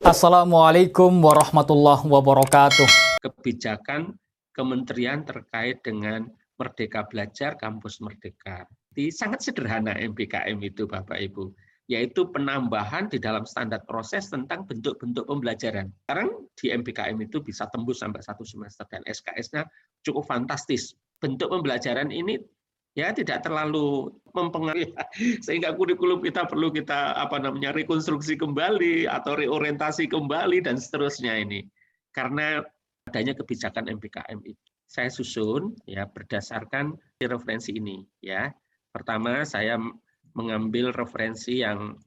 Assalamualaikum warahmatullahi wabarakatuh. Kebijakan kementerian terkait dengan Merdeka Belajar Kampus Merdeka. Sangat sederhana MBKM itu Bapak Ibu, yaitu penambahan di dalam standar proses tentang bentuk-bentuk pembelajaran. Sekarang di MBKM itu bisa tembus sampai 1 semester dan SKS-nya cukup fantastis. Bentuk pembelajaran ini ya tidak terlalu mempengaruhi sehingga kurikulum kita perlu kita rekonstruksi kembali atau reorientasi kembali dan seterusnya ini. Karena adanya kebijakan MBKM itu. Saya susun ya berdasarkan referensi ini ya. Pertama saya mengambil referensi yang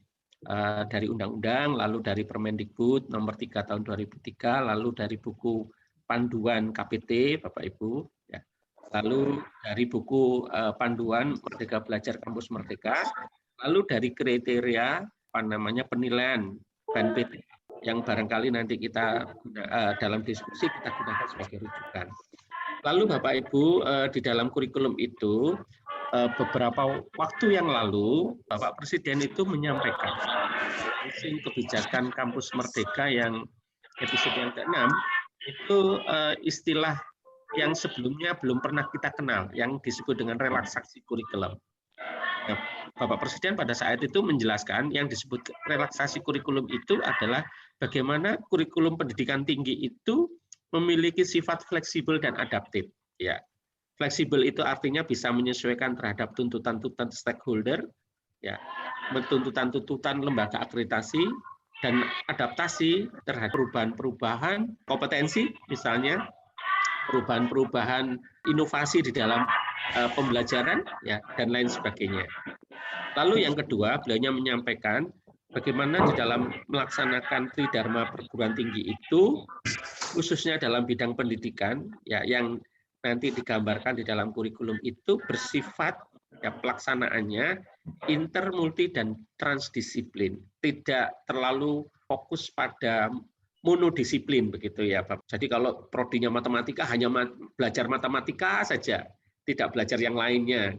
dari undang-undang, lalu dari Permendikbud nomor 3 tahun 2003, lalu dari buku panduan KPT Bapak Ibu ya. Lalu dari buku panduan Merdeka Belajar Kampus Merdeka, lalu dari kriteria penilaian BNPT yang barangkali nanti kita dalam diskusi kita gunakan sebagai rujukan. Lalu Bapak Ibu di dalam kurikulum itu beberapa waktu yang lalu Bapak Presiden itu menyampaikan kebijakan Kampus Merdeka yang episode yang ke-6 itu istilah yang sebelumnya belum pernah kita kenal, yang disebut dengan relaksasi kurikulum. Nah, Bapak Presiden pada saat itu menjelaskan yang disebut relaksasi kurikulum itu adalah bagaimana kurikulum pendidikan tinggi itu memiliki sifat fleksibel dan adaptif. Ya, fleksibel itu artinya bisa menyesuaikan terhadap tuntutan-tuntutan stakeholder, ya, tuntutan-tuntutan lembaga akreditasi, dan adaptasi terhadap perubahan-perubahan kompetensi, misalnya perubahan-perubahan inovasi di dalam pembelajaran ya dan lain sebagainya. Lalu yang kedua, beliau menyampaikan bagaimana di dalam melaksanakan Tridharma perguruan tinggi itu khususnya dalam bidang pendidikan ya yang nanti digambarkan di dalam kurikulum itu bersifat ya pelaksanaannya inter, multi dan transdisiplin. Tidak terlalu fokus pada monodisiplin begitu ya Bapak. Jadi kalau prodinya matematika hanya belajar matematika saja, tidak belajar yang lainnya.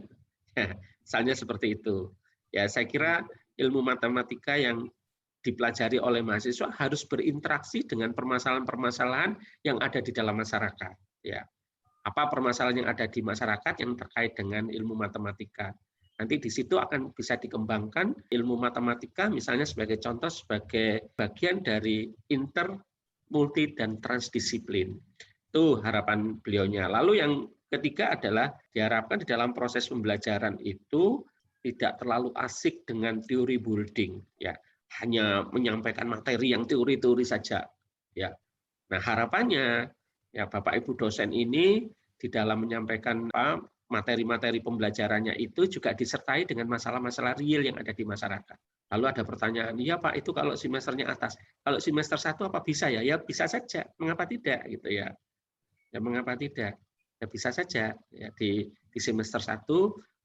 Misalnya seperti itu. Ya, saya kira ilmu matematika yang dipelajari oleh mahasiswa harus berinteraksi dengan permasalahan-permasalahan yang ada di dalam masyarakat. Ya, apa permasalahan yang ada di masyarakat yang terkait dengan ilmu matematika. Nanti di situ akan bisa dikembangkan ilmu matematika misalnya sebagai contoh sebagai bagian dari inter, multi, dan transdisiplin. Itu harapan beliaunya. Lalu yang ketiga adalah diharapkan di dalam proses pembelajaran itu tidak terlalu asik dengan teori building, ya hanya menyampaikan materi yang teori-teori saja. Ya, nah harapannya ya Bapak Ibu dosen ini di dalam menyampaikan materi-materi pembelajarannya itu juga disertai dengan masalah-masalah real yang ada di masyarakat. Lalu ada pertanyaan, iya Pak, itu kalau semesternya atas, kalau semester 1 apa bisa ya? Ya bisa saja, mengapa tidak gitu ya? Ya mengapa tidak? Ya bisa saja ya di semester 1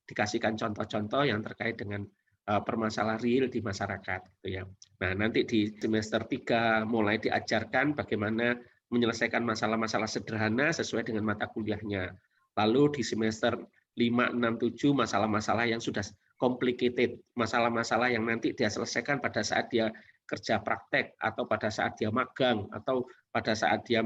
dikasihkan contoh-contoh yang terkait dengan permasalahan real di masyarakat gitu ya. Nah, nanti di semester 3 mulai diajarkan bagaimana menyelesaikan masalah-masalah sederhana sesuai dengan mata kuliahnya. Lalu di semester 5, 6, 7 masalah-masalah yang sudah complicated, masalah-masalah yang nanti dia selesaikan pada saat dia kerja praktek atau pada saat dia magang atau pada saat dia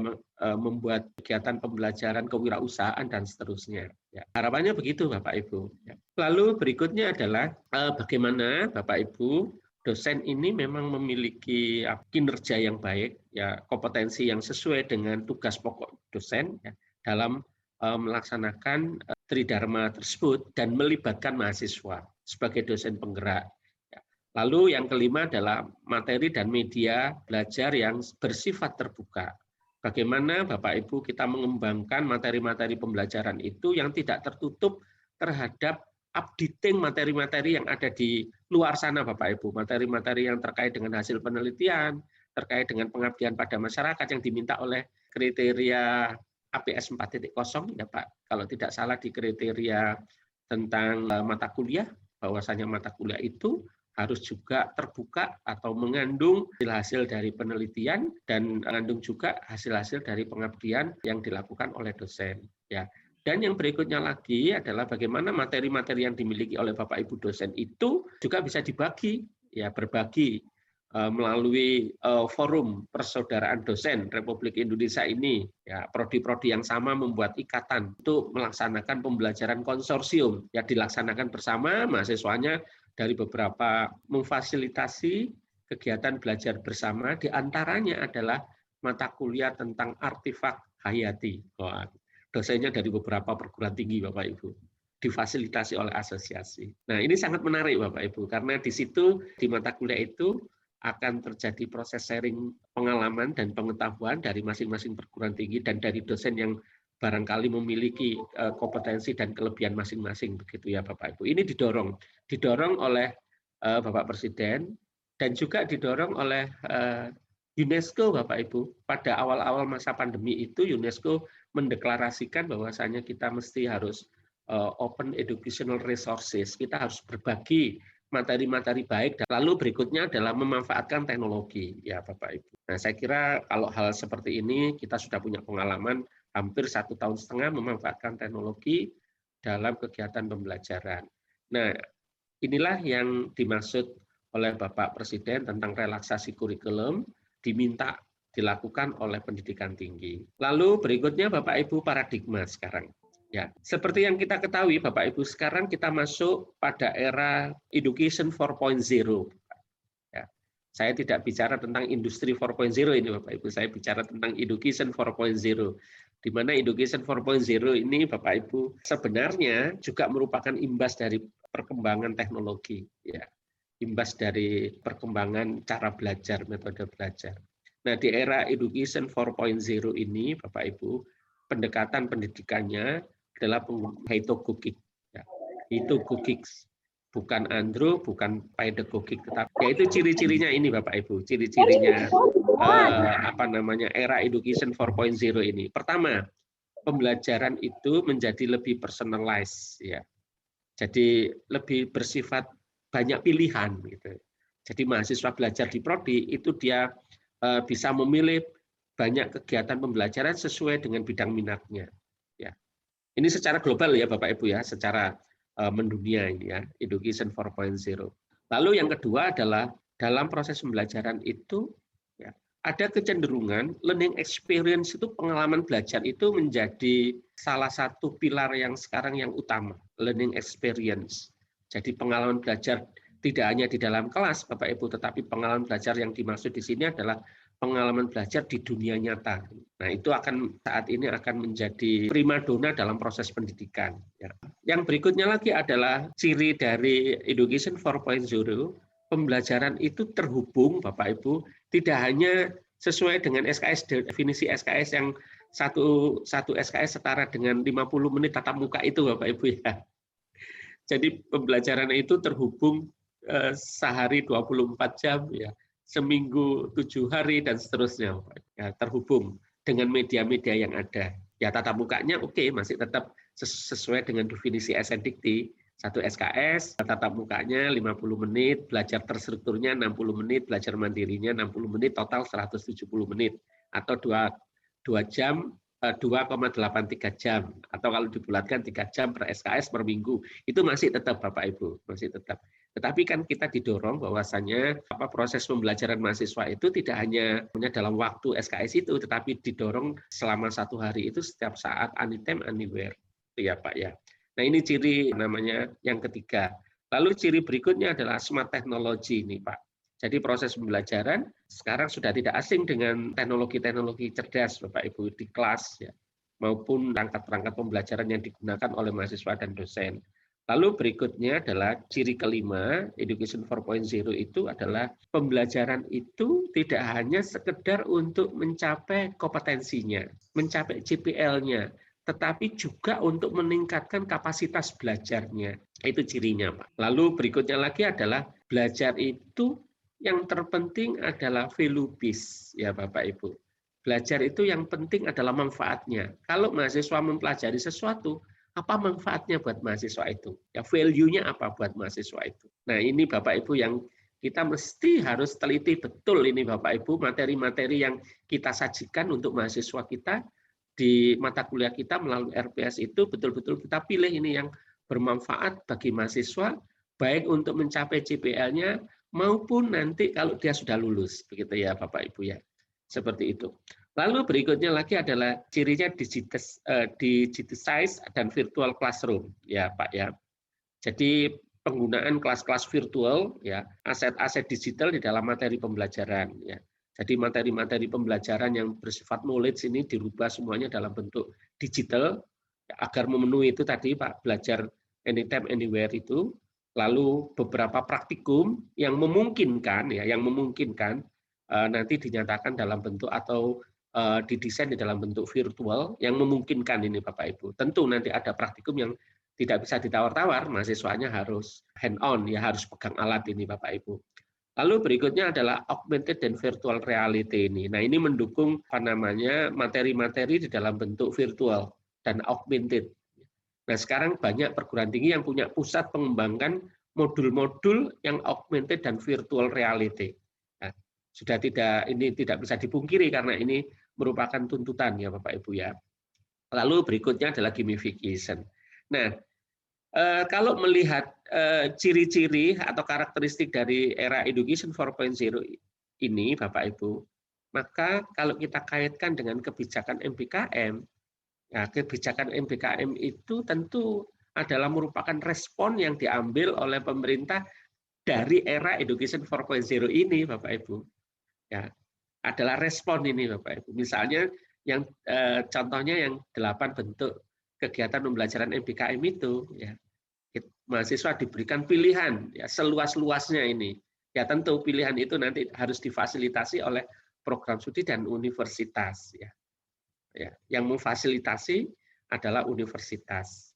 membuat kegiatan pembelajaran kewirausahaan dan seterusnya. Ya, harapannya begitu Bapak Ibu. Ya. Lalu berikutnya adalah bagaimana Bapak Ibu dosen ini memang memiliki kinerja yang baik, ya kompetensi yang sesuai dengan tugas pokok dosen ya, dalam melaksanakan Tridharma tersebut dan melibatkan mahasiswa sebagai dosen penggerak. Lalu yang kelima adalah materi dan media belajar yang bersifat terbuka. Bagaimana Bapak Ibu kita mengembangkan materi-materi pembelajaran itu yang tidak tertutup terhadap updating materi-materi yang ada di luar sana Bapak Ibu. Materi-materi yang terkait dengan hasil penelitian, terkait dengan pengabdian pada masyarakat yang diminta oleh kriteria APS 4.0 ya Pak. Kalau tidak salah di kriteria tentang mata kuliah, bahwasanya mata kuliah itu harus juga terbuka atau mengandung hasil-hasil dari penelitian dan mengandung juga hasil-hasil dari pengabdian yang dilakukan oleh dosen. Ya. Dan yang berikutnya lagi adalah bagaimana materi-materi yang dimiliki oleh Bapak Ibu dosen itu juga bisa dibagi, ya berbagi melalui forum persaudaraan dosen Republik Indonesia ini, ya prodi-prodi yang sama membuat ikatan untuk melaksanakan pembelajaran konsorsium, ya dilaksanakan bersama mahasiswanya dari beberapa memfasilitasi kegiatan belajar bersama, diantaranya adalah mata kuliah tentang artefak hayati. Wah, dosennya dari beberapa perguruan tinggi, Bapak Ibu, difasilitasi oleh asosiasi. Nah, ini sangat menarik, Bapak Ibu, karena di situ di mata kuliah itu akan terjadi proses sharing pengalaman dan pengetahuan dari masing-masing perguruan tinggi dan dari dosen yang barangkali memiliki kompetensi dan kelebihan masing-masing, begitu ya Bapak Ibu. Ini didorong oleh Bapak Presiden dan juga didorong oleh UNESCO, Bapak Ibu. Pada awal-awal masa pandemi itu UNESCO mendeklarasikan bahwasanya kita mesti harus open educational resources, kita harus berbagi materi-materi baik, dan lalu berikutnya adalah memanfaatkan teknologi, ya Bapak Ibu. Nah, saya kira kalau hal seperti ini kita sudah punya pengalaman hampir 1,5 tahun memanfaatkan teknologi dalam kegiatan pembelajaran. Nah, inilah yang dimaksud oleh Bapak Presiden tentang relaksasi kurikulum, diminta dilakukan oleh pendidikan tinggi. Lalu berikutnya Bapak Ibu paradigma sekarang. Ya, seperti yang kita ketahui Bapak Ibu, sekarang kita masuk pada era education 4.0. Ya, saya tidak bicara tentang industri 4.0 ini Bapak Ibu, saya bicara tentang education 4.0. Di mana education 4.0 ini Bapak Ibu sebenarnya juga merupakan imbas dari perkembangan teknologi, ya. Imbas dari perkembangan cara belajar, metode belajar. Nah, di era education 4.0 ini Bapak Ibu, pendekatan pendidikannya adalah pedagogik, ya. Pedagogik, bukan andro, bukan pedagogik, tetapi yaitu ciri-cirinya ini Bapak Ibu, ciri-cirinya era education 4.0 ini. Pertama, pembelajaran itu menjadi lebih personalized, ya. Jadi lebih bersifat banyak pilihan, gitu. Jadi mahasiswa belajar di prodi itu dia bisa memilih banyak kegiatan pembelajaran sesuai dengan bidang minatnya. Ya. Ini secara global ya Bapak Ibu ya, secara mendunia ini ya, education 4.0. Lalu yang kedua adalah dalam proses pembelajaran itu ya, ada kecenderungan learning experience itu, pengalaman belajar itu menjadi salah satu pilar yang sekarang yang utama, learning experience. Jadi pengalaman belajar tidak hanya di dalam kelas Bapak Ibu, tetapi pengalaman belajar yang dimaksud di sini adalah pengalaman belajar di dunia nyata. Nah, itu saat ini akan menjadi primadona dalam proses pendidikan. Ya. Yang berikutnya lagi adalah ciri dari education 4.0, pembelajaran itu terhubung Bapak Ibu, tidak hanya sesuai dengan SKS, definisi SKS yang satu SKS setara dengan 50 menit tatap muka itu Bapak Ibu ya. Jadi pembelajaran itu terhubung sehari 24 jam ya, seminggu 7 hari dan seterusnya, ya, terhubung dengan media-media yang ada. Ya tatap mukanya oke, masih tetap sesuai dengan definisi SNDIKT, satu SKS, tatap mukanya 50 menit, belajar terstrukturnya 60 menit, belajar mandirinya 60 menit, total 170 menit atau 2 jam 2,83 jam, atau kalau dibulatkan 3 jam per SKS per minggu, itu masih tetap Bapak Ibu, masih tetap. Tetapi kan kita didorong bahwasannya proses pembelajaran mahasiswa itu tidak hanya dalam waktu SKS itu, tetapi didorong selama 1 hari itu setiap saat, anytime, anywhere. Itu ya Pak ya. Nah ini ciri namanya yang ketiga. Lalu ciri berikutnya adalah smart technology ini Pak. Jadi proses pembelajaran sekarang sudah tidak asing dengan teknologi-teknologi cerdas Bapak Ibu di kelas ya, maupun perangkat-perangkat pembelajaran yang digunakan oleh mahasiswa dan dosen. Lalu berikutnya adalah ciri kelima, education 4.0 itu adalah pembelajaran itu tidak hanya sekedar untuk mencapai kompetensinya, mencapai CPL-nya, tetapi juga untuk meningkatkan kapasitas belajarnya. Itu cirinya, Pak. Lalu berikutnya lagi adalah belajar itu yang terpenting adalah value based, ya Bapak Ibu. Belajar itu yang penting adalah manfaatnya. Kalau mahasiswa mempelajari sesuatu, apa manfaatnya buat mahasiswa itu? Ya value-nya apa buat mahasiswa itu? Nah ini Bapak Ibu yang kita mesti harus teliti betul ini Bapak Ibu, materi-materi yang kita sajikan untuk mahasiswa kita di mata kuliah kita melalui RPS itu betul-betul kita pilih ini yang bermanfaat bagi mahasiswa, baik untuk mencapai CPL-nya maupun nanti kalau dia sudah lulus, begitu ya Bapak Ibu ya. Seperti itu. Lalu berikutnya lagi adalah cirinya digitize dan virtual classroom, ya Pak ya. Jadi penggunaan kelas-kelas virtual, ya, aset-aset digital di dalam materi pembelajaran, ya. Jadi materi-materi pembelajaran yang bersifat knowledge ini dirubah semuanya dalam bentuk digital, ya, agar memenuhi itu tadi Pak, belajar anytime anywhere itu. Lalu beberapa praktikum yang memungkinkan, ya, yang memungkinkan nanti dinyatakan dalam bentuk atau didesain di dalam bentuk virtual yang memungkinkan ini Bapak Ibu. Tentu nanti ada praktikum yang tidak bisa ditawar-tawar, mahasiswanya harus hand-on, ya harus pegang alat ini Bapak Ibu. Lalu berikutnya adalah augmented dan virtual reality ini. Nah ini mendukung materi-materi di dalam bentuk virtual dan augmented. Nah sekarang banyak perguruan tinggi yang punya pusat pengembangan modul-modul yang augmented dan virtual reality. Nah, sudah tidak bisa dipungkiri karena ini merupakan tuntutan ya Bapak Ibu ya. Lalu berikutnya adalah gamification. Nah, kalau melihat ciri-ciri atau karakteristik dari era Education 4.0 ini, Bapak Ibu, maka kalau kita kaitkan dengan kebijakan MBKM, ya kebijakan MBKM itu tentu adalah merupakan respon yang diambil oleh pemerintah dari era Education 4.0 ini, Bapak Ibu. Ya, adalah respon ini, Bapak Ibu. Misalnya yang contohnya yang 8 bentuk kegiatan pembelajaran MBKM itu, ya mahasiswa diberikan pilihan ya seluas-luasnya ini. Ya tentu pilihan itu nanti harus difasilitasi oleh program studi dan universitas ya. Ya, yang memfasilitasi adalah universitas.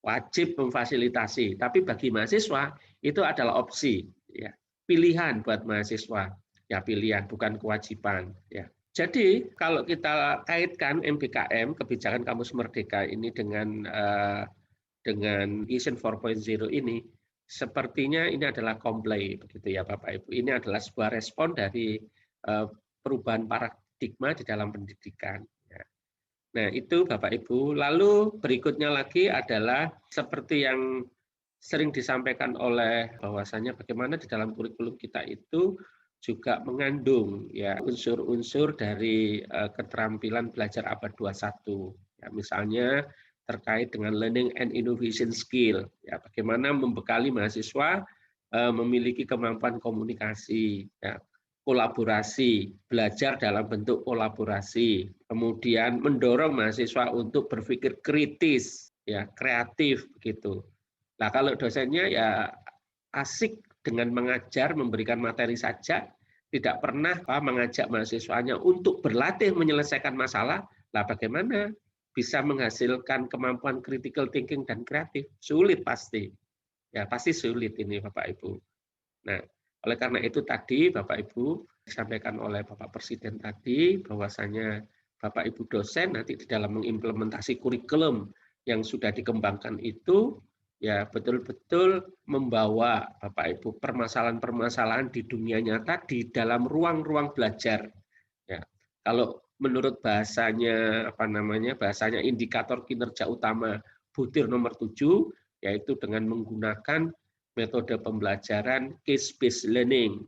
Wajib memfasilitasi, tapi bagi mahasiswa itu adalah opsi ya. Pilihan buat mahasiswa. Ya pilihan bukan kewajiban ya. Jadi kalau kita kaitkan MBKM kebijakan kampus merdeka ini dengan Education 4.0 ini, sepertinya ini adalah comply begitu ya Bapak Ibu. Ini adalah sebuah respon dari perubahan paradigma di dalam pendidikan. Nah itu Bapak Ibu. Lalu berikutnya lagi adalah seperti yang sering disampaikan oleh bahwasanya bagaimana di dalam kurikulum kita itu juga mengandung ya unsur-unsur dari keterampilan belajar abad 21. Ya, misalnya terkait dengan learning and innovation skill. Ya, bagaimana membekali mahasiswa memiliki kemampuan komunikasi, ya, kolaborasi, belajar dalam bentuk kolaborasi, kemudian mendorong mahasiswa untuk berpikir kritis, ya, kreatif begitu. Nah, kalau dosennya ya asik dengan mengajar, memberikan materi saja, tidak pernah mengajak mahasiswanya untuk berlatih menyelesaikan masalah, lah bagaimana bisa menghasilkan kemampuan critical thinking dan kreatif? Sulit pasti. Ya, pasti sulit ini Bapak Ibu. Nah, oleh karena itu tadi Bapak Ibu disampaikan oleh Bapak Presiden tadi bahwasanya Bapak Ibu dosen nanti di dalam mengimplementasi kurikulum yang sudah dikembangkan itu ya betul-betul membawa Bapak Ibu permasalahan-permasalahan di dunia nyata di dalam ruang-ruang belajar. Ya, kalau menurut bahasanya bahasanya indikator kinerja utama butir nomor 7 yaitu dengan menggunakan metode pembelajaran case-based learning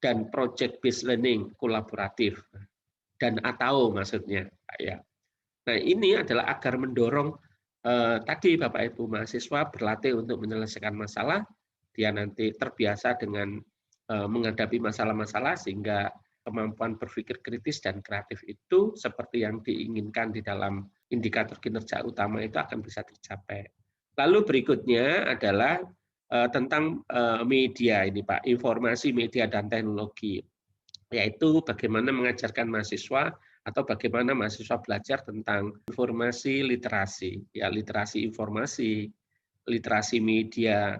dan project-based learning kolaboratif dan atau maksudnya ya. Nah ini adalah agar mendorong tadi Bapak Ibu mahasiswa berlatih untuk menyelesaikan masalah, dia nanti terbiasa dengan menghadapi masalah-masalah sehingga kemampuan berpikir kritis dan kreatif itu seperti yang diinginkan di dalam indikator kinerja utama itu akan bisa tercapai. Lalu berikutnya adalah tentang media ini Pak, informasi, media dan teknologi, yaitu bagaimana mengajarkan mahasiswa atau bagaimana mahasiswa belajar tentang informasi literasi, ya literasi informasi, literasi media,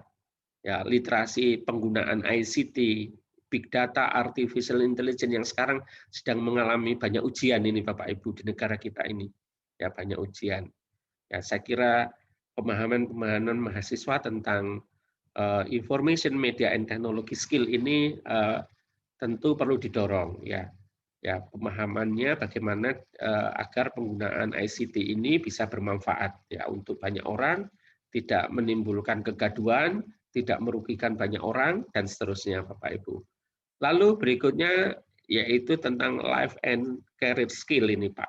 ya literasi penggunaan ICT, big data, artificial intelligence yang sekarang sedang mengalami banyak ujian ini Bapak Ibu di negara kita ini, ya banyak ujian. Ya saya kira pemahaman mahasiswa tentang information media and technology skill ini tentu perlu didorong ya. Ya, pemahamannya bagaimana agar penggunaan ICT ini bisa bermanfaat ya untuk banyak orang, tidak menimbulkan kegaduhan tidak merugikan banyak orang, dan seterusnya Bapak Ibu. Lalu berikutnya yaitu tentang life and career skill ini Pak.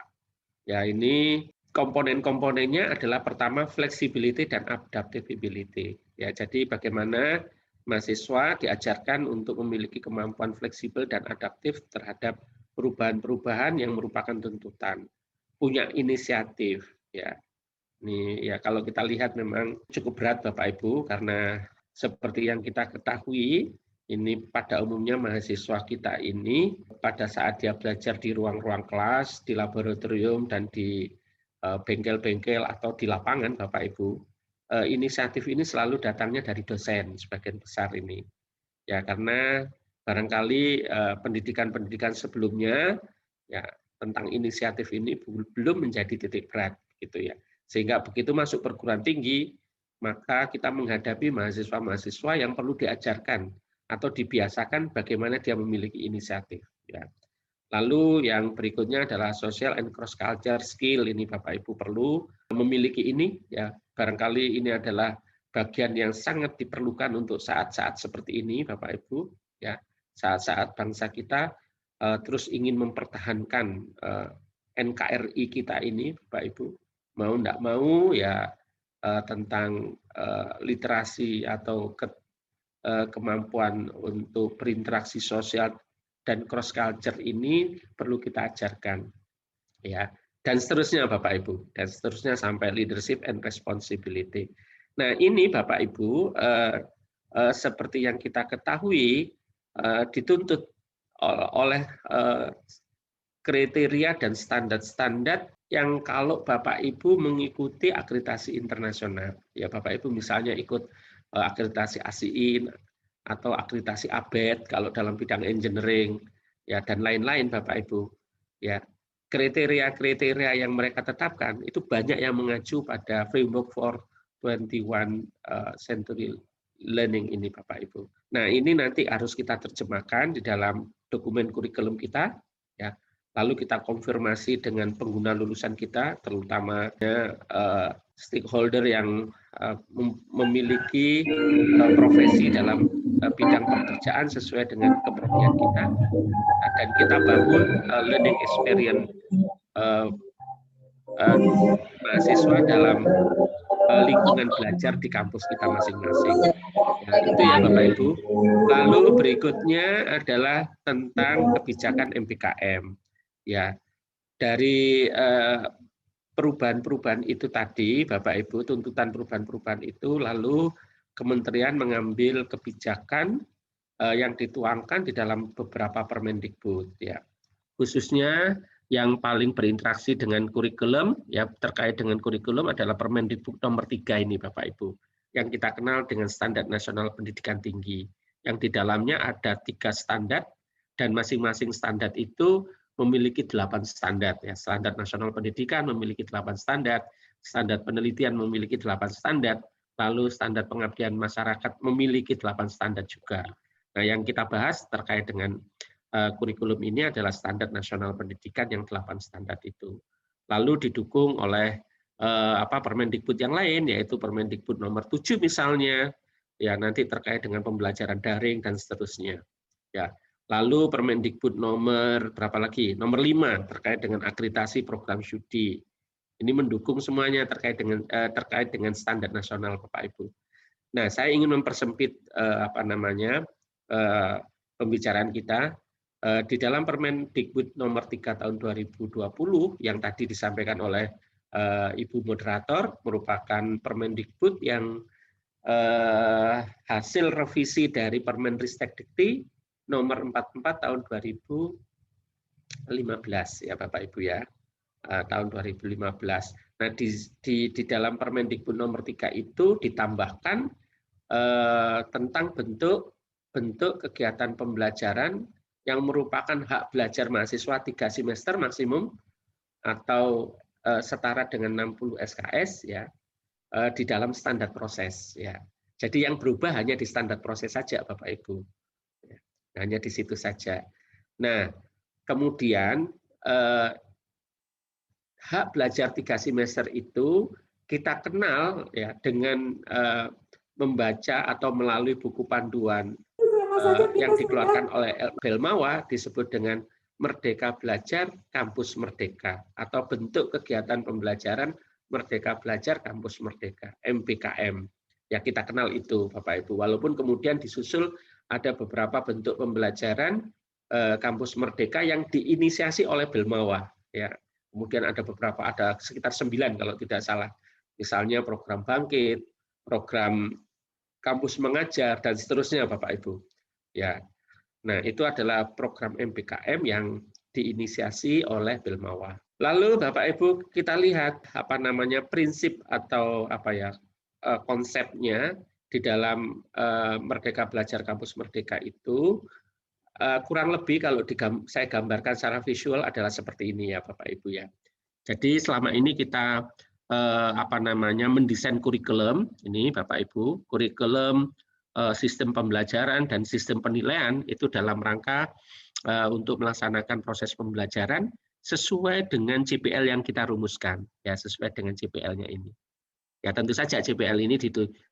Ya, ini komponen-komponennya adalah pertama flexibility dan adaptability. Ya, jadi bagaimana mahasiswa diajarkan untuk memiliki kemampuan fleksibel dan adaptif terhadap perubahan-perubahan yang merupakan tuntutan. Punya inisiatif, ya. Ini ya kalau kita lihat memang cukup berat Bapak Ibu karena seperti yang kita ketahui ini pada umumnya mahasiswa kita ini pada saat dia belajar di ruang-ruang kelas, di laboratorium dan di bengkel-bengkel atau di lapangan Bapak Ibu, inisiatif ini selalu datangnya dari dosen sebagian besar ini. Ya karena barangkali pendidikan-pendidikan sebelumnya ya tentang inisiatif ini belum menjadi titik berat gitu ya. Sehingga begitu masuk perguruan tinggi, maka kita menghadapi mahasiswa-mahasiswa yang perlu diajarkan atau dibiasakan bagaimana dia memiliki inisiatif. Ya. Lalu yang berikutnya adalah social and cross culture skill. Ini Bapak Ibu perlu memiliki ini. Ya, barangkali ini adalah bagian yang sangat diperlukan untuk saat-saat seperti ini, Bapak Ibu. Ya, saat-saat bangsa kita terus ingin mempertahankan NKRI kita ini, Bapak Ibu. Mau enggak mau ya tentang literasi atau kemampuan untuk berinteraksi sosial dan cross culture ini perlu kita ajarkan, ya. Dan seterusnya Bapak Ibu, dan seterusnya sampai leadership and responsibility. Nah ini Bapak Ibu seperti yang kita ketahui dituntut oleh kriteria dan standar-standar yang kalau Bapak Ibu mengikuti akreditasi internasional, ya Bapak Ibu misalnya ikut akreditasi ASIIN atau akreditasi ABET kalau dalam bidang engineering, ya dan lain-lain Bapak Ibu, ya kriteria-kriteria yang mereka tetapkan itu banyak yang mengacu pada framework for 21 century learning ini Bapak Ibu. Nah ini nanti harus kita terjemahkan di dalam dokumen kurikulum kita, ya. Lalu kita konfirmasi dengan pengguna lulusan kita, terutama stakeholder yang memiliki profesi dalam bidang pekerjaan sesuai dengan kepribadian kita, dan kita bangun learning experience mahasiswa dalam lingkungan belajar di kampus kita masing-masing. Nah, itu ya Bapak Ibu. Lalu berikutnya adalah tentang kebijakan MBKM. Ya, dari perubahan-perubahan itu tadi, Bapak Ibu, tuntutan perubahan-perubahan itu, lalu Kementerian mengambil kebijakan yang dituangkan di dalam beberapa Permendikbud, ya. Khususnya yang paling berinteraksi dengan kurikulum, ya terkait dengan kurikulum adalah Permendikbud nomor 3 ini, Bapak Ibu, yang kita kenal dengan Standar Nasional Pendidikan Tinggi, yang di dalamnya ada 3 standar dan masing-masing standar itu memiliki 8 standar. Ya, standar nasional pendidikan memiliki 8 standar, standar penelitian memiliki 8 standar, lalu standar pengabdian masyarakat memiliki 8 standar juga. Nah, yang kita bahas terkait dengan kurikulum ini adalah standar nasional pendidikan yang 8 standar itu. Lalu didukung oleh Permendikbud yang lain, yaitu Permendikbud nomor 7 misalnya, ya nanti terkait dengan pembelajaran daring dan seterusnya. Ya. Lalu Permendikbud nomor berapa lagi? Nomor 5 terkait dengan akreditasi program studi. Ini mendukung semuanya terkait dengan standar nasional Bapak Ibu. Nah, saya ingin mempersempit pembicaraan kita di dalam Permendikbud nomor 3 tahun 2020 yang tadi disampaikan oleh Ibu Moderator, merupakan Permendikbud yang hasil revisi dari Permenristek-Dikti nomor 44 tahun 2015 ya Bapak Ibu ya, tahun 2015. Nah di dalam Permendikbud nomor 3 itu ditambahkan tentang bentuk kegiatan pembelajaran yang merupakan hak belajar mahasiswa 3 semester maksimum atau setara dengan 60 SKS ya di dalam standar proses ya. Jadi yang berubah hanya di standar proses saja Bapak Ibu. Hanya di situ saja. Nah, kemudian hak belajar 3 semester itu kita kenal ya dengan membaca atau melalui buku panduan yang dikeluarkan oleh Belmawa disebut dengan Merdeka Belajar Kampus Merdeka atau bentuk kegiatan pembelajaran Merdeka Belajar Kampus Merdeka, MBKM. Ya kita kenal itu Bapak Ibu. Walaupun kemudian disusul ada beberapa bentuk pembelajaran Kampus Merdeka yang diinisiasi oleh Belmawa. Ya. Kemudian ada beberapa, ada sekitar 9 kalau tidak salah. Misalnya program Bangkit, program Kampus Mengajar, dan seterusnya Bapak Ibu. Ya. Nah, itu adalah program MBKM yang diinisiasi oleh Belmawa. Lalu Bapak Ibu kita lihat apa namanya prinsip atau apa ya konsepnya di dalam Merdeka Belajar Kampus Merdeka itu kurang lebih kalau saya gambarkan secara visual adalah seperti ini ya Bapak Ibu ya. Jadi selama ini kita apa namanya mendesain kurikulum ini Bapak Ibu, kurikulum sistem pembelajaran dan sistem penilaian itu dalam rangka untuk melaksanakan proses pembelajaran sesuai dengan CPL yang kita rumuskan, ya sesuai dengan CPL-nya ini. Ya tentu saja CPL ini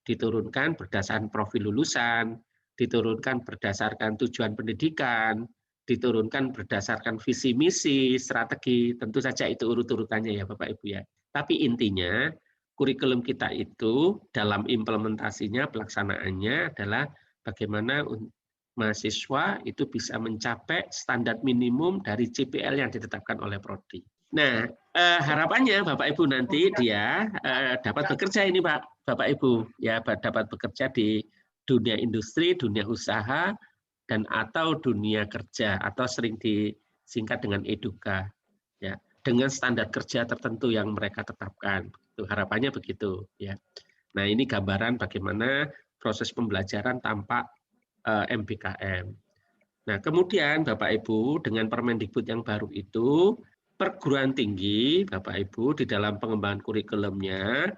diturunkan berdasarkan profil lulusan, diturunkan berdasarkan tujuan pendidikan, diturunkan berdasarkan visi misi, strategi, tentu saja itu urut-urutannya ya Bapak Ibu ya. Tapi intinya kurikulum kita itu dalam implementasinya, pelaksanaannya adalah bagaimana mahasiswa itu bisa mencapai standar minimum dari CPL yang ditetapkan oleh Prodi. Nah, harapannya Bapak Ibu nanti dia dapat bekerja ini Bapak Ibu, ya dapat bekerja di dunia industri, dunia usaha, dan atau dunia kerja atau sering disingkat dengan eduka, ya dengan standar kerja tertentu yang mereka tetapkan. Itu harapannya begitu, ya. Nah ini gambaran bagaimana proses pembelajaran tampak MBKM. Nah kemudian Bapak Ibu dengan Permendikbud yang baru itu perguruan tinggi Bapak Ibu di dalam pengembangan kurikulumnya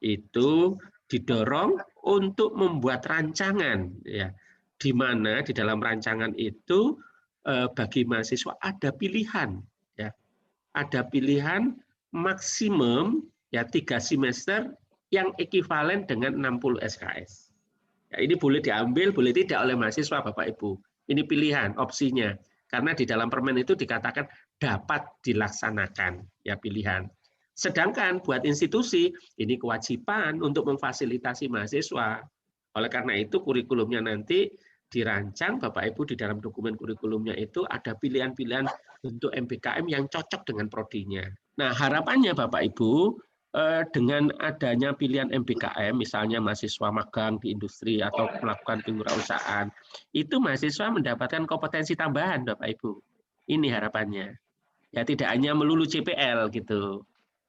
itu didorong untuk membuat rancangan, ya, di mana di dalam rancangan itu bagi mahasiswa ada pilihan, ya, ada pilihan maksimum ya 3 semester yang ekivalen dengan 60 SKS. Ya, ini boleh diambil, boleh tidak oleh mahasiswa Bapak Ibu. Ini pilihan, opsinya. Karena di dalam permen itu dikatakan dapat dilaksanakan, ya pilihan. Sedangkan buat institusi, ini kewajiban untuk memfasilitasi mahasiswa. Oleh karena itu kurikulumnya nanti dirancang Bapak Ibu di dalam dokumen kurikulumnya itu ada pilihan-pilihan bentuk MBKM yang cocok dengan prodinya. Nah harapannya Bapak Ibu dengan adanya pilihan MBKM, misalnya mahasiswa magang di industri atau melakukan kewirausahaan, itu mahasiswa mendapatkan kompetensi tambahan Bapak Ibu. Ini harapannya. Ya tidak hanya melulu CPL gitu.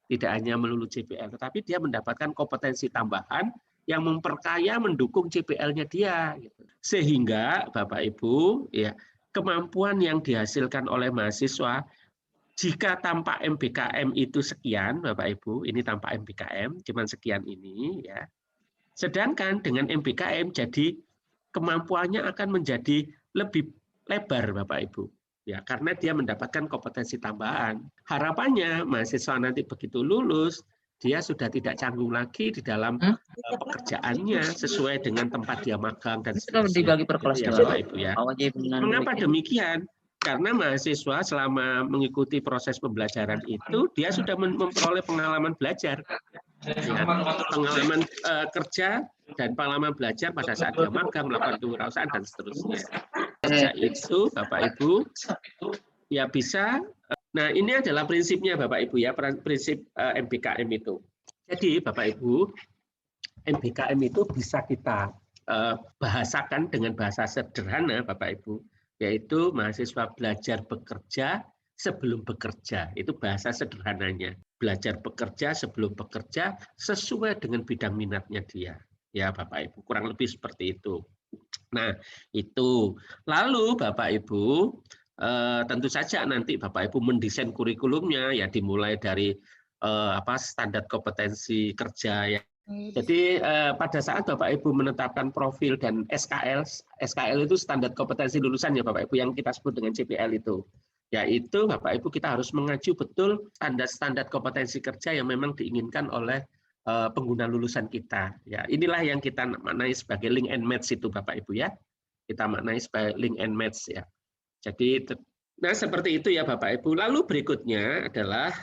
Tidak hanya melulu CPL, tetapi dia mendapatkan kompetensi tambahan yang memperkaya mendukung CPL-nya dia. Sehingga Bapak Ibu, ya kemampuan yang dihasilkan oleh mahasiswa jika tanpa MBKM itu sekian, Bapak Ibu, ini tanpa MBKM, cuman sekian ini, ya. Sedangkan dengan MBKM, jadi kemampuannya akan menjadi lebih lebar, Bapak Ibu. Ya, karena dia mendapatkan kompetensi tambahan. Harapannya mahasiswa nanti begitu lulus, dia sudah tidak canggung lagi di dalam pekerjaannya sesuai dengan tempat dia magang dan seterusnya. Itu ya Bapak Ibu ya. Mengapa demikian? Karena mahasiswa selama mengikuti proses pembelajaran itu dia sudah memperoleh pengalaman belajar, ya, pengalaman kerja dan pengalaman belajar pada saat dia magang melakukan kewirausahaan dan seterusnya. Sejak itu Bapak Ibu ya bisa. Nah ini adalah prinsipnya Bapak Ibu ya, prinsip MBKM itu. Jadi Bapak Ibu MBKM itu bisa kita bahasakan dengan bahasa sederhana Bapak Ibu, yaitu mahasiswa belajar bekerja sebelum bekerja. Itu bahasa sederhananya. Belajar bekerja sebelum bekerja sesuai dengan bidang minatnya dia. Ya Bapak Ibu, kurang lebih seperti itu. Nah, itu. Lalu Bapak Ibu, tentu saja nanti Bapak Ibu mendesain kurikulumnya ya dimulai dari standar kompetensi kerja ya. Jadi pada saat Bapak Ibu menetapkan profil dan SKL itu standar kompetensi lulusan ya Bapak Ibu yang kita sebut dengan CPL itu. Yaitu Bapak Ibu kita harus mengacu betul standar-standar kompetensi kerja yang memang diinginkan oleh pengguna lulusan kita. Ya, inilah yang kita maknai sebagai link and match itu Bapak Ibu ya. Kita maknai sebagai link and match ya. Jadi nah seperti itu ya Bapak Ibu. Lalu berikutnya adalah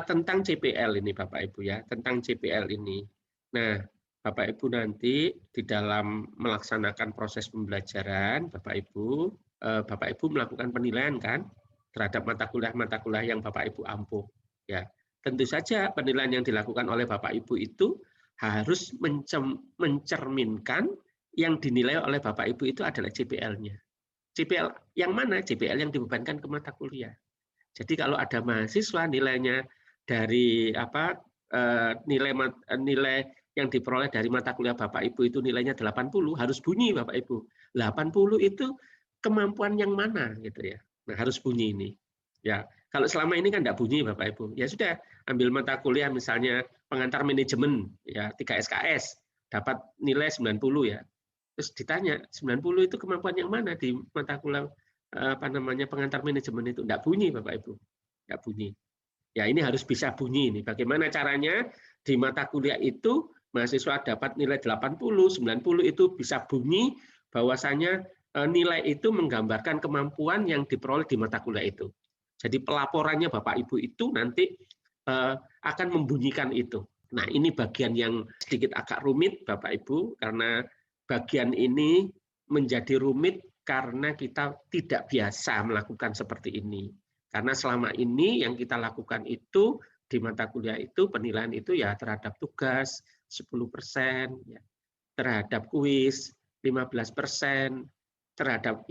tentang CPL ini Bapak Ibu ya, tentang CPL ini. Nah, Bapak Ibu nanti di dalam melaksanakan proses pembelajaran Bapak Ibu melakukan penilaian kan terhadap mata kuliah yang Bapak Ibu ampuh ya. Tentu saja penilaian yang dilakukan oleh Bapak Ibu itu harus mencerminkan yang dinilai oleh Bapak Ibu itu adalah CPL-nya. CPL yang mana? CPL yang dibebankan ke mata kuliah. Jadi kalau ada mahasiswa nilainya dari nilai yang diperoleh dari mata kuliah Bapak Ibu itu nilainya 80, harus bunyi Bapak Ibu. 80 itu kemampuan yang mana gitu ya. Nah, harus bunyi ini. Ya, kalau selama ini kan enggak bunyi Bapak Ibu. Ya sudah, ambil mata kuliah misalnya pengantar manajemen ya 3 SKS dapat nilai 90 ya. Terus ditanya 90 itu kemampuan yang mana di mata kuliah pengantar manajemen itu enggak bunyi Bapak Ibu. Enggak bunyi. Ya ini harus bisa bunyi ini. Bagaimana caranya di mata kuliah itu mahasiswa dapat nilai 80, 90 itu bisa bunyi bahwasanya nilai itu menggambarkan kemampuan yang diperoleh di mata kuliah itu. Jadi pelaporannya Bapak Ibu itu nanti akan membunyikan itu. Nah, ini bagian yang sedikit agak rumit Bapak Ibu karena bagian ini menjadi rumit karena kita tidak biasa melakukan seperti ini. Karena selama ini yang kita lakukan itu di mata kuliah itu penilaian itu ya terhadap tugas 10%, ya, terhadap kuis 15%, terhadap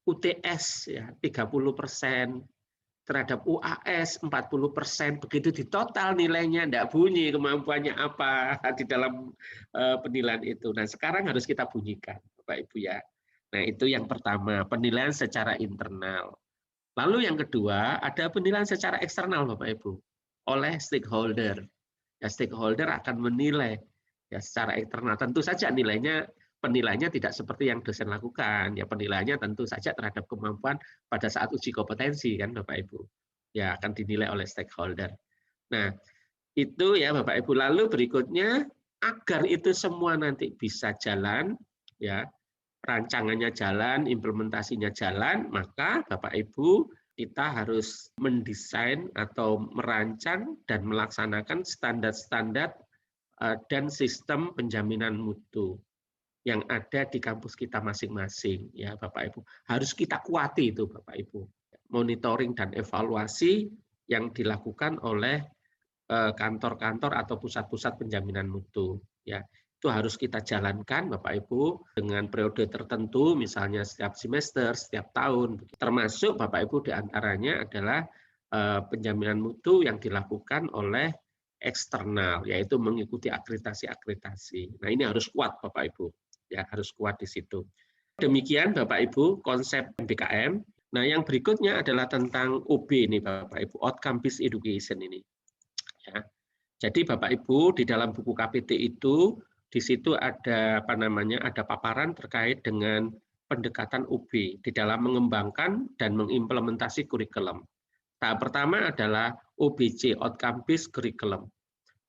UTS ya 30%, terhadap UAS 40%, begitu di total nilainya enggak bunyi kemampuannya apa di dalam penilaian itu. Nah, sekarang harus kita bunyikan Bapak Ibu ya. Nah, itu yang pertama, penilaian secara internal. Lalu yang kedua, ada penilaian secara eksternal Bapak Ibu oleh stakeholder. Ya, stakeholder akan menilai ya secara eksternal. Tentu saja penilaiannya tidak seperti yang dosen lakukan. Ya, penilaiannya tentu saja terhadap kemampuan pada saat uji kompetensi kan Bapak Ibu. Ya, akan dinilai oleh stakeholder. Nah, itu ya Bapak Ibu. Lalu berikutnya agar itu semua nanti bisa jalan ya, rancangannya jalan, implementasinya jalan, maka Bapak Ibu kita harus mendesain atau merancang dan melaksanakan standar-standar dan sistem penjaminan mutu yang ada di kampus kita masing-masing ya Bapak Ibu. Harus kita kuati itu Bapak Ibu. Monitoring dan evaluasi yang dilakukan oleh kantor-kantor atau pusat-pusat penjaminan mutu ya. Itu harus kita jalankan Bapak Ibu dengan periode tertentu, misalnya setiap semester, setiap tahun. Termasuk Bapak Ibu diantaranya adalah penjaminan mutu yang dilakukan oleh eksternal, yaitu mengikuti akreditasi-akreditasi. Nah, ini harus kuat Bapak Ibu, ya harus kuat di situ. Demikian Bapak Ibu konsep MBKM. Nah, yang berikutnya adalah tentang OB ini Bapak Ibu, Outcome Based Education ini. Ya. Jadi Bapak Ibu di dalam buku KPT itu di situ ada ada paparan terkait dengan pendekatan UB di dalam mengembangkan dan mengimplementasi kurikulum. Tahap pertama adalah OBC, Outcome Based Curriculum.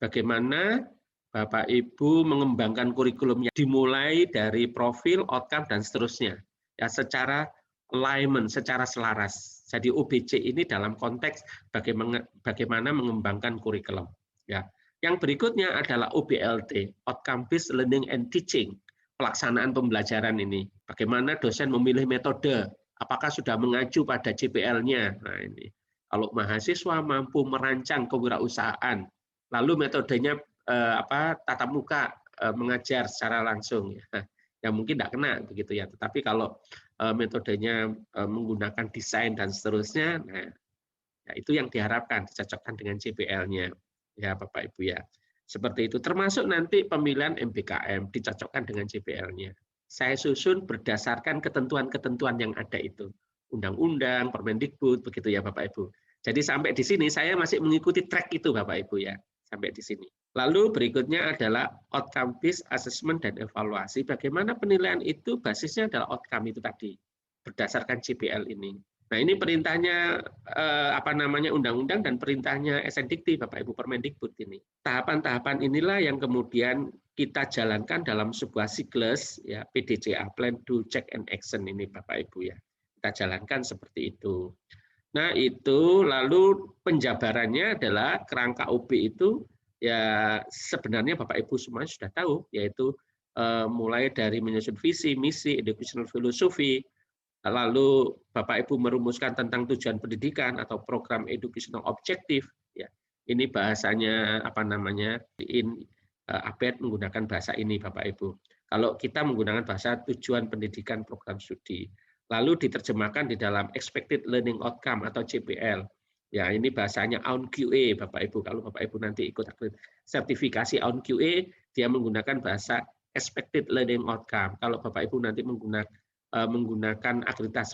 Bagaimana Bapak Ibu mengembangkan kurikulumnya dimulai dari profil, outcome dan seterusnya. Ya secara alignment, secara selaras. Jadi OBC ini dalam konteks bagaimana mengembangkan kurikulum. Ya. Yang berikutnya adalah OBLT, Outcome Based Learning and Teaching, pelaksanaan pembelajaran ini. Bagaimana dosen memilih metode, apakah sudah mengacu pada CPL-nya. Nah, ini. Kalau mahasiswa mampu merancang kewirausahaan, lalu metodenya tatap muka mengajar secara langsung ya mungkin tidak kena begitu ya. Tetapi kalau metodenya menggunakan desain dan seterusnya, nah ya itu yang diharapkan dicocokkan dengan CPL-nya. Ya Bapak Ibu ya. Seperti itu. Termasuk nanti pemilihan MBKM dicocokkan dengan CPL-nya. Saya susun berdasarkan ketentuan-ketentuan yang ada itu. Undang-undang, Permendikbud, begitu ya Bapak Ibu. Jadi sampai di sini saya masih mengikuti track itu Bapak Ibu ya. Sampai di sini. Lalu berikutnya adalah outcome based assessment dan evaluasi. Bagaimana penilaian itu basisnya adalah outcome itu tadi. Berdasarkan CPL ini. Nah, ini perintahnya undang-undang dan perintahnya SNDikti, Bapak Ibu, Permendikbud ini. Tahapan-tahapan inilah yang kemudian kita jalankan dalam sebuah siklus ya PDCA, Plan Do Check and Action ini Bapak Ibu ya. Kita jalankan seperti itu. Nah, itu lalu penjabarannya adalah kerangka OB itu ya sebenarnya Bapak Ibu semua sudah tahu, yaitu mulai dari menyusun visi, misi, educational philosophy, lalu Bapak Ibu merumuskan tentang tujuan pendidikan atau program educational objective ya. Ini bahasanya APED menggunakan bahasa ini Bapak Ibu. Kalau kita menggunakan bahasa tujuan pendidikan program studi. Lalu diterjemahkan di dalam expected learning outcome atau CPL. Ya, ini bahasanya OwnQA Bapak Ibu. Kalau Bapak Ibu nanti ikut sertifikasi OwnQA, dia menggunakan bahasa expected learning outcome. Kalau Bapak Ibu nanti menggunakan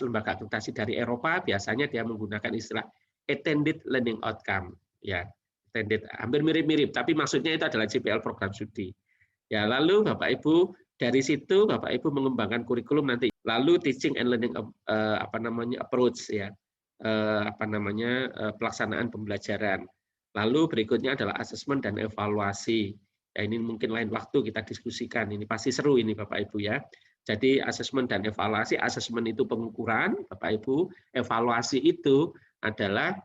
lembaga akreditasi dari Eropa, biasanya dia menggunakan istilah attended learning outcome. Ya, attended hampir mirip-mirip, tapi maksudnya itu adalah CPL program studi. Ya, lalu Bapak Ibu dari situ Bapak Ibu mengembangkan kurikulum nanti. Lalu teaching and learning approach ya. Pelaksanaan pembelajaran. Lalu berikutnya adalah asesmen dan evaluasi. Ya, ini mungkin lain waktu kita diskusikan. Ini pasti seru ini Bapak Ibu ya. Jadi asesmen dan evaluasi, asesmen itu pengukuran, Bapak Ibu, evaluasi itu adalah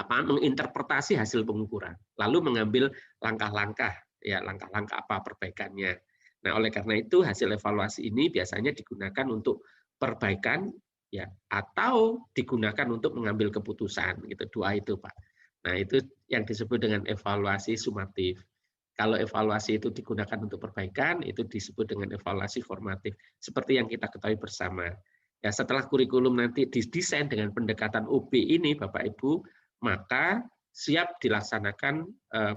menginterpretasi hasil pengukuran, lalu mengambil langkah-langkah, ya langkah-langkah apa perbaikannya. Nah, oleh karena itu hasil evaluasi ini biasanya digunakan untuk perbaikan, ya, atau digunakan untuk mengambil keputusan, gitu. Dua itu, Pak. Nah, itu yang disebut dengan evaluasi sumatif. Kalau evaluasi itu digunakan untuk perbaikan, itu disebut dengan evaluasi formatif. Seperti yang kita ketahui bersama. Ya, setelah kurikulum nanti didesain dengan pendekatan OB ini, Bapak Ibu, maka siap dilaksanakan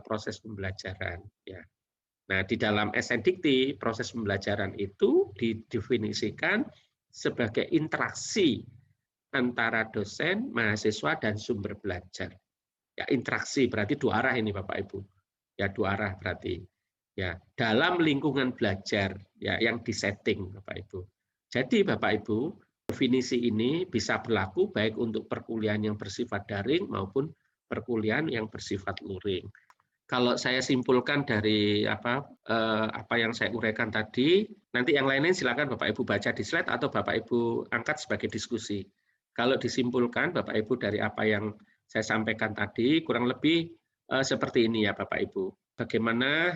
proses pembelajaran. Ya. Nah, di dalam SNDikti, proses pembelajaran itu didefinisikan sebagai interaksi antara dosen, mahasiswa, dan sumber belajar. Ya, interaksi berarti dua arah ini, Bapak Ibu. Ya, dua arah berarti. Ya, dalam lingkungan belajar ya yang disetting Bapak Ibu. Jadi Bapak Ibu, definisi ini bisa berlaku baik untuk perkuliahan yang bersifat daring maupun perkuliahan yang bersifat luring. Kalau saya simpulkan dari apa yang saya uraikan tadi, nanti yang lainnya silakan Bapak Ibu baca di slide atau Bapak Ibu angkat sebagai diskusi. Kalau disimpulkan Bapak Ibu dari apa yang saya sampaikan tadi, kurang lebih seperti ini ya Bapak Ibu. Bagaimana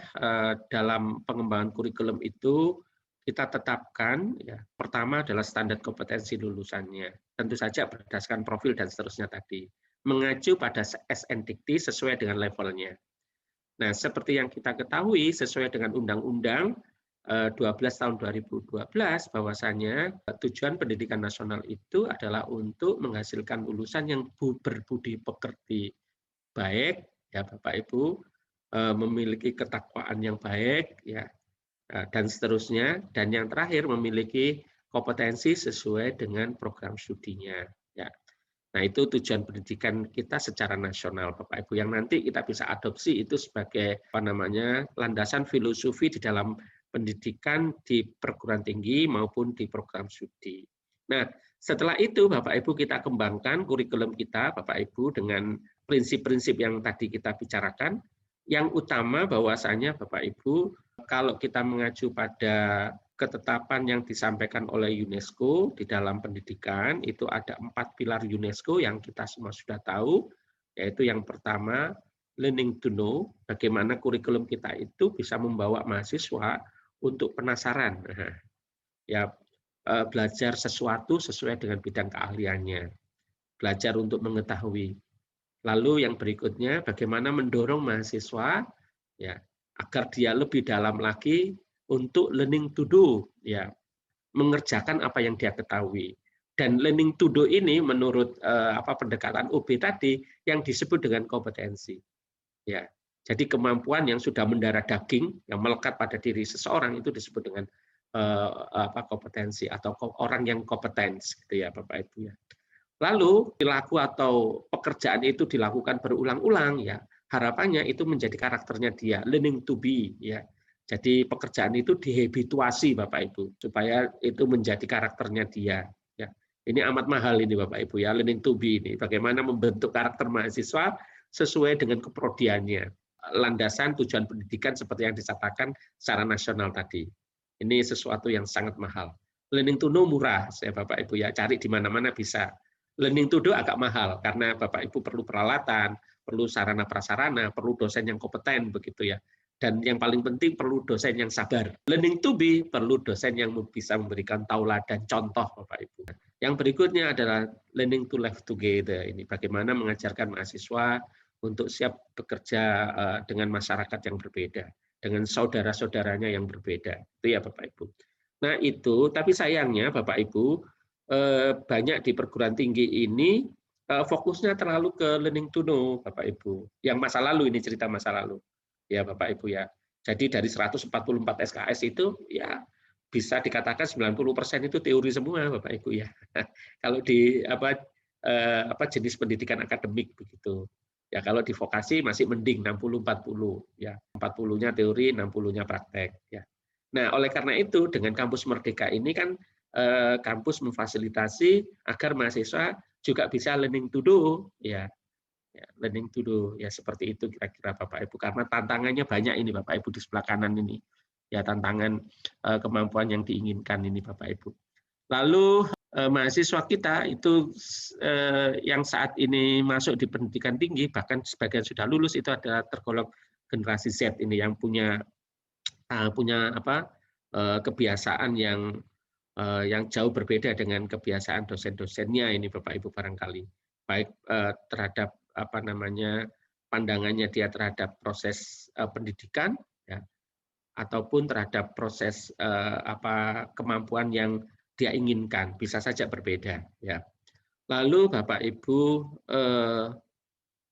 dalam pengembangan kurikulum itu kita tetapkan, ya, pertama adalah standar kompetensi lulusannya. Tentu saja berdasarkan profil dan seterusnya tadi. Mengacu pada SNDikti sesuai dengan levelnya. Nah, seperti yang kita ketahui sesuai dengan Undang-Undang 12 tahun 2012 bahwasanya tujuan pendidikan nasional itu adalah untuk menghasilkan lulusan yang berbudi pekerti baik, ya Bapak Ibu, memiliki ketakwaan yang baik, ya, dan seterusnya. Dan yang terakhir memiliki kompetensi sesuai dengan program studinya. Ya. Nah, itu tujuan pendidikan kita secara nasional, Bapak Ibu, yang nanti kita bisa adopsi itu sebagai landasan filosofi di dalam pendidikan di perguruan tinggi maupun di program studi. Nah, setelah itu Bapak Ibu kita kembangkan kurikulum kita, Bapak Ibu, dengan prinsip-prinsip yang tadi kita bicarakan. Yang utama bahwasanya Bapak Ibu, kalau kita mengacu pada ketetapan yang disampaikan oleh UNESCO di dalam pendidikan, itu ada 4 pilar UNESCO yang kita semua sudah tahu, yaitu yang pertama, learning to know, bagaimana kurikulum kita itu bisa membawa mahasiswa untuk penasaran, ya, belajar sesuatu sesuai dengan bidang keahliannya, belajar untuk mengetahui. Lalu yang berikutnya, bagaimana mendorong mahasiswa ya agar dia lebih dalam lagi untuk learning to do, ya, mengerjakan apa yang dia ketahui. Dan learning to do ini menurut pendekatan OB tadi yang disebut dengan kompetensi. Ya, jadi kemampuan yang sudah mendarah daging yang melekat pada diri seseorang itu disebut dengan kompetensi atau orang yang kompetens, gitu ya Bapak Ibu ya. Lalu perilaku atau pekerjaan itu dilakukan berulang-ulang, ya harapannya itu menjadi karakternya dia, learning to be, ya. Jadi pekerjaan itu dihabituasi Bapak Ibu supaya itu menjadi karakternya dia, ya. Ini amat mahal ini Bapak Ibu ya, learning to be ini. Bagaimana membentuk karakter mahasiswa sesuai dengan keprodiannya. Landasan tujuan pendidikan seperti yang dicatatkan secara nasional tadi. Ini sesuatu yang sangat mahal. Learning to know murah, saya Bapak Ibu ya, cari di mana-mana bisa. Learning to do agak mahal karena Bapak Ibu perlu peralatan, perlu sarana prasarana, perlu dosen yang kompeten begitu ya. Dan yang paling penting perlu dosen yang sabar. Learning to be perlu dosen yang bisa memberikan tauladan contoh Bapak Ibu. Yang berikutnya adalah learning to live together. Ini bagaimana mengajarkan mahasiswa untuk siap bekerja dengan masyarakat yang berbeda, dengan saudara-saudaranya yang berbeda. Itu ya Bapak Ibu. Nah itu, tapi sayangnya Bapak Ibu, banyak di perguruan tinggi ini fokusnya terlalu ke learning to know Bapak Ibu. Yang masa lalu, ini cerita masa lalu. Ya Bapak Ibu ya. Jadi dari 144 SKS itu ya bisa dikatakan 90% itu teori semua Bapak Ibu ya. Kalau di jenis pendidikan akademik begitu. Ya kalau di vokasi masih mending 60-40 ya. 40-nya teori, 60-nya praktek ya. Nah, oleh karena itu dengan kampus Merdeka ini kan kampus memfasilitasi agar mahasiswa juga bisa learning to do ya. Ya, learning to do ya seperti itu kira-kira Bapak Ibu, karena tantangannya banyak ini Bapak Ibu di sebelah kanan ini. Ya tantangan kemampuan yang diinginkan ini Bapak Ibu. Lalu mahasiswa kita itu yang saat ini masuk di pendidikan tinggi, bahkan sebagian sudah lulus, itu adalah tergolong generasi Z ini yang punya kebiasaan yang jauh berbeda dengan kebiasaan dosen-dosennya ini Bapak Ibu barangkali, baik terhadap pandangannya dia terhadap proses pendidikan ya, ataupun terhadap proses kemampuan yang dia inginkan, bisa saja berbeda ya. Lalu Bapak Ibu,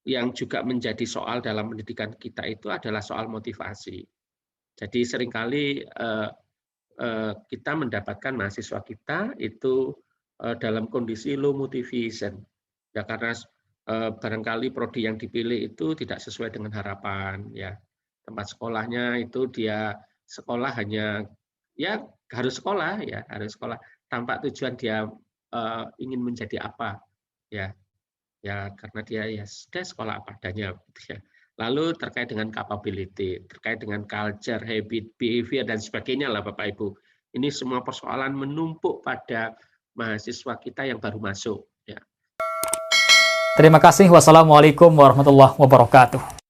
yang juga menjadi soal dalam pendidikan kita itu adalah soal motivasi. Jadi seringkali kita mendapatkan mahasiswa kita itu dalam kondisi low motivation ya, karena barangkali prodi yang dipilih itu tidak sesuai dengan harapan ya. Tempat sekolahnya itu dia sekolah hanya ya harus sekolah ya, harus sekolah tanpa tujuan dia ingin menjadi apa ya. Ya karena dia ya sudah sekolah apa adanya gitu ya. Lalu terkait dengan capability, terkait dengan culture, habit, behavior dan sebagainya lah Bapak Ibu. Ini semua persoalan menumpuk pada mahasiswa kita yang baru masuk ya. Terima kasih. Wassalamualaikum warahmatullahi wabarakatuh.